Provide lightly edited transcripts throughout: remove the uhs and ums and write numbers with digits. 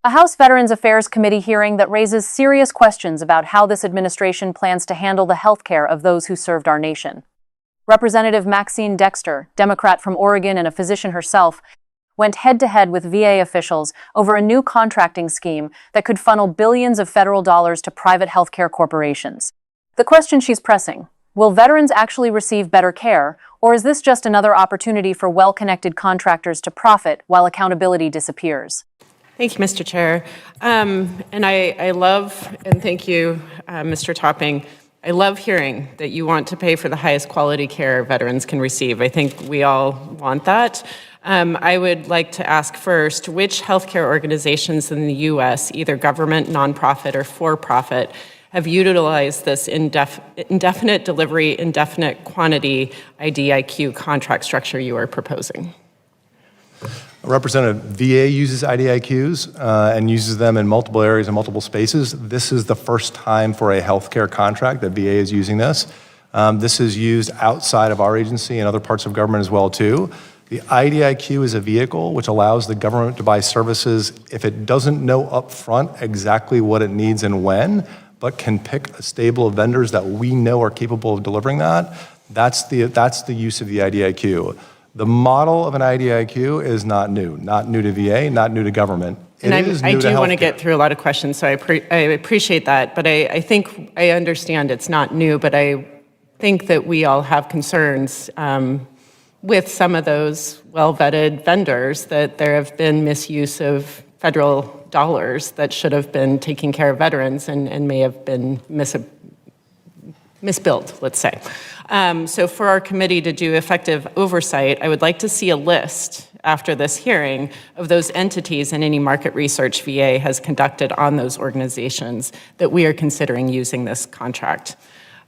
A House Veterans Affairs Committee hearing that raises serious questions about how this administration plans to handle the health care of those who served our nation. Representative Maxine Dexter, Democrat from Oregon and a physician herself, went head-to-head with VA officials over a new contracting scheme that could funnel billions of federal dollars to private healthcare corporations. The question she's pressing: will veterans actually receive better care, or is this just another opportunity for well-connected contractors to profit while accountability disappears? Thank you, Mr. Chair. And I love, and thank you, Mr. Topping, I love hearing that you want to pay for the highest quality care veterans can receive. I think we all want that. I would like to ask first, which healthcare organizations in the U.S., either government, nonprofit, or for-profit, have utilized this indefinite delivery, indefinite quantity IDIQ contract structure you are proposing? Representative, VA uses IDIQs and uses them in multiple areas and multiple spaces. This is the first time for a healthcare contract that VA is using this. This is used outside of our agency and other parts of government as well too. The IDIQ is a vehicle which allows the government to buy services if it doesn't know upfront exactly what it needs and when, but can pick a stable of vendors that we know are capable of delivering that. That's the use of the IDIQ. The model of an IDIQ is not new to VA, not new to government. And I do want to get through a lot of questions, so I appreciate that. But I think I understand it's not new, but I think that we all have concerns with some of those well-vetted vendors that there have been misuse of federal dollars that should have been taking care of veterans and may have been misbuilt, let's say. So for our committee to do effective oversight, I would like to see a list after this hearing of those entities and any market research VA has conducted on those organizations that we are considering using this contract.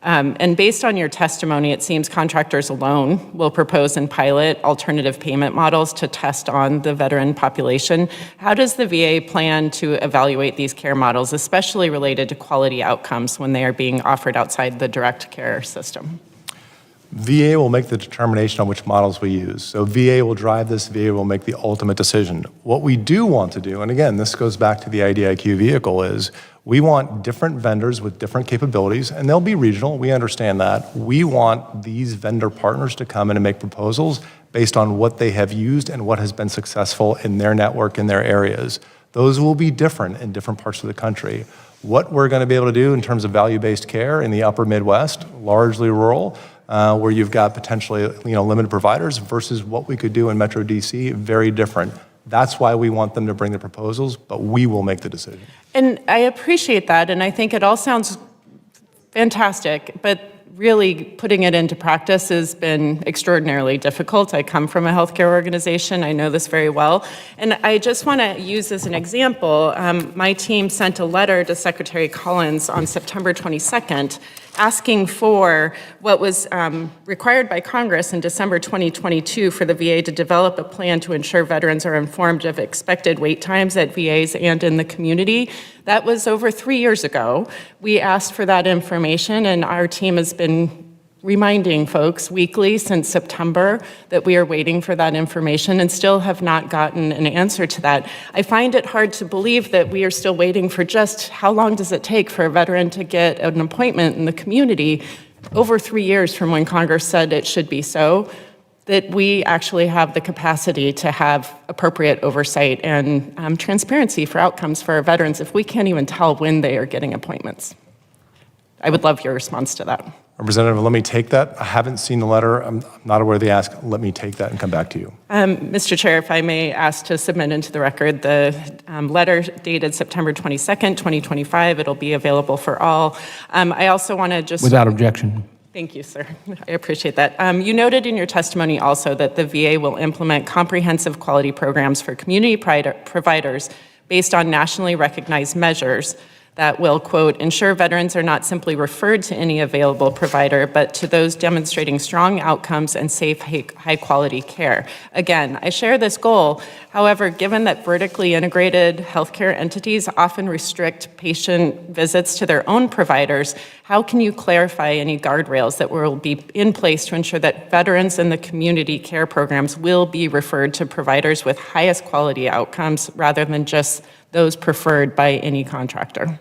And based on your testimony, it seems contractors alone will propose and pilot alternative payment models to test on the veteran population. How does the VA plan to evaluate these care models, especially related to quality outcomes when they are being offered outside the direct care system? VA will make the determination on which models we use. So VA will drive this, VA will make the ultimate decision. What we do want to do, and again, this goes back to the IDIQ vehicle, is we want different vendors with different capabilities, and they'll be regional, we understand that. We want these vendor partners to come in and make proposals based on what they have used and what has been successful in their network, in their areas. Those will be different in different parts of the country. What we're going to be able to do in terms of value-based care in the upper Midwest, largely rural, where you've got potentially limited providers, versus what we could do in Metro DC, very different. That's why we want them to bring the proposals, but we will make the decision. And I appreciate that, and I think it all sounds fantastic, but really putting it into practice has been extraordinarily difficult. I come from a healthcare organization, I know this very well, and I just want to use as an example, my team sent a letter to Secretary Collins on September 22nd asking for what was required by Congress in December 2022 for the VA to develop a plan to ensure veterans are informed of expected wait times at VAs and in the community. That was over 3 years ago. We asked for that information, and our team has been reminding folks weekly since September that we are waiting for that information and still have not gotten an answer to that. I find it hard to believe that we are still waiting for just how long does it take for a veteran to get an appointment in the community over 3 years from when Congress said it should be so, that we actually have the capacity to have appropriate oversight and transparency for outcomes for our veterans if we can't even tell when they are getting appointments. I would love your response to that. Representative, let me take that. I haven't seen the letter. I'm not aware of the ask. Let me take that and come back to you. Mr. Chair, if I may ask to submit into the record the letter dated September 22nd, 2025. It'll be available for all. I also want to just... Without objection. Thank you, sir. I appreciate that. You noted in your testimony also that the VA will implement comprehensive quality programs for community providers based on nationally recognized measures that will, quote, ensure veterans are not simply referred to any available provider, but to those demonstrating strong outcomes and safe, high-quality care. Again, I share this goal. However, given that vertically integrated healthcare entities often restrict patient visits to their own providers, how can you clarify any guardrails that will be in place to ensure that veterans in the community care programs will be referred to providers with highest quality outcomes rather than just those preferred by any contractor?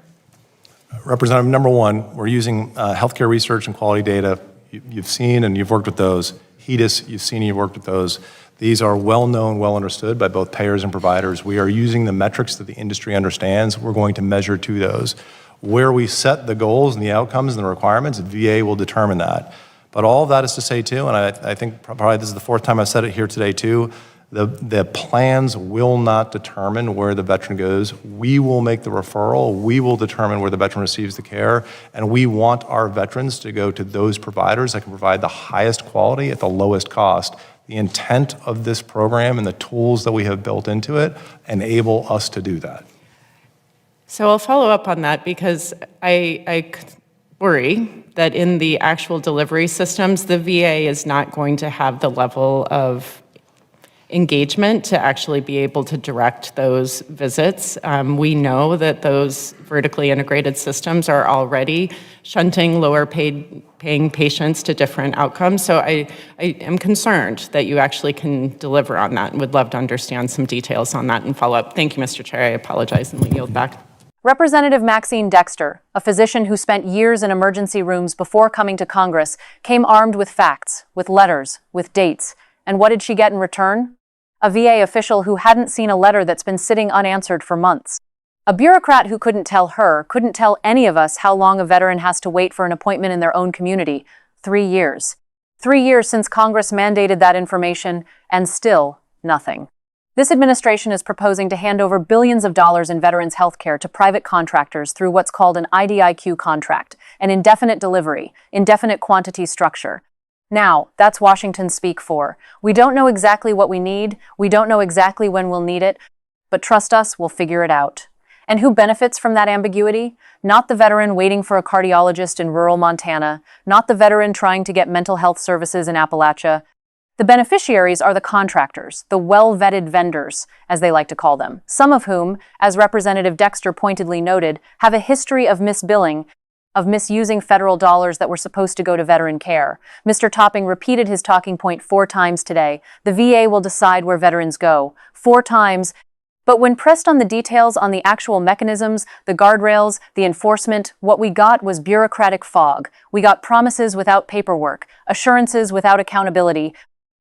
Representative number one, we're using healthcare research and quality data. You've seen and you've worked with those. HEDIS, you've seen and you've worked with those. These are well-known, well understood by both payers and providers. We are using the metrics that the industry understands. We're going to measure to those. Where we set the goals and the outcomes and the requirements, VA will determine that. But all of that is to say too, and I think probably this is the fourth time I've said it here today too, the plans will not determine where the veteran goes. We will make the referral. We will determine where the veteran receives the care. And we want our veterans to go to those providers that can provide the highest quality at the lowest cost. The intent of this program and the tools that we have built into it enable us to do that. So I'll follow up on that because I worry that in the actual delivery systems, the VA is not going to have the level of engagement to actually be able to direct those visits. We know that those vertically integrated systems are already shunting lower paying patients to different outcomes. So I am concerned that you actually can deliver on that and would love to understand some details on that and follow up. Thank you, Mr. Chair. I apologize and yield back. Representative Maxine Dexter, a physician who spent years in emergency rooms before coming to Congress, came armed with facts, with letters, with dates. And what did she get in return? A VA official who hadn't seen a letter that's been sitting unanswered for months. A bureaucrat who couldn't tell any of us how long a veteran has to wait for an appointment in their own community. 3 years. 3 years since Congress mandated that information, and still nothing. This administration is proposing to hand over billions of dollars in veterans' health care to private contractors through what's called an IDIQ contract, an indefinite delivery, indefinite quantity structure. Now, that's Washington speak for. We don't know exactly what we need, we don't know exactly when we'll need it, but trust us, we'll figure it out. And who benefits from that ambiguity? Not the veteran waiting for a cardiologist in rural Montana, not the veteran trying to get mental health services in Appalachia. The beneficiaries are the contractors, the well-vetted vendors, as they like to call them, some of whom, as Representative Dexter pointedly noted, have a history of misbilling, of misusing federal dollars that were supposed to go to veteran care. Mr. Topping repeated his talking point 4 times today. The VA will decide where veterans go. 4 times. But when pressed on the details on the actual mechanisms, the guardrails, the enforcement, what we got was bureaucratic fog. We got promises without paperwork, assurances without accountability.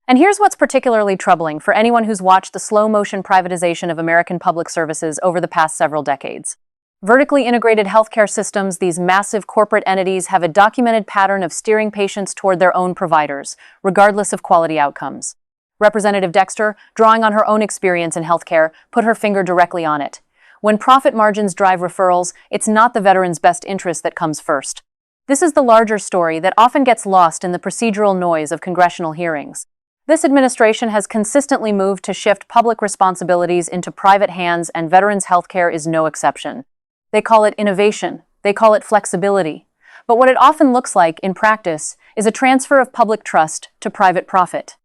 And here's what's particularly troubling for anyone who's watched the slow-motion privatization of American public services over the past several decades. Vertically integrated healthcare systems, these massive corporate entities have a documented pattern of steering patients toward their own providers, regardless of quality outcomes. Representative Dexter, drawing on her own experience in healthcare, put her finger directly on it. When profit margins drive referrals, it's not the veteran's best interest that comes first. This is the larger story that often gets lost in the procedural noise of congressional hearings. This administration has consistently moved to shift public responsibilities into private hands, and veterans' healthcare is no exception. They call it innovation. They call it flexibility. But what it often looks like, in practice, is a transfer of public trust to private profit.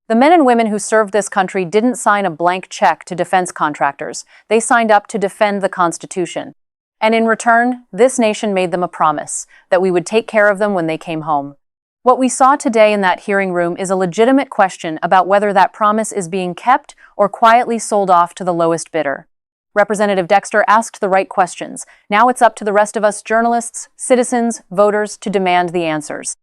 The men and women who served this country didn't sign a blank check to defense contractors. They signed up to defend the Constitution. And in return, this nation made them a promise that we would take care of them when they came home. What we saw today in that hearing room is a legitimate question about whether that promise is being kept or quietly sold off to the lowest bidder. Representative Dexter asked the right questions. Now it's up to the rest of us journalists, citizens, voters to demand the answers.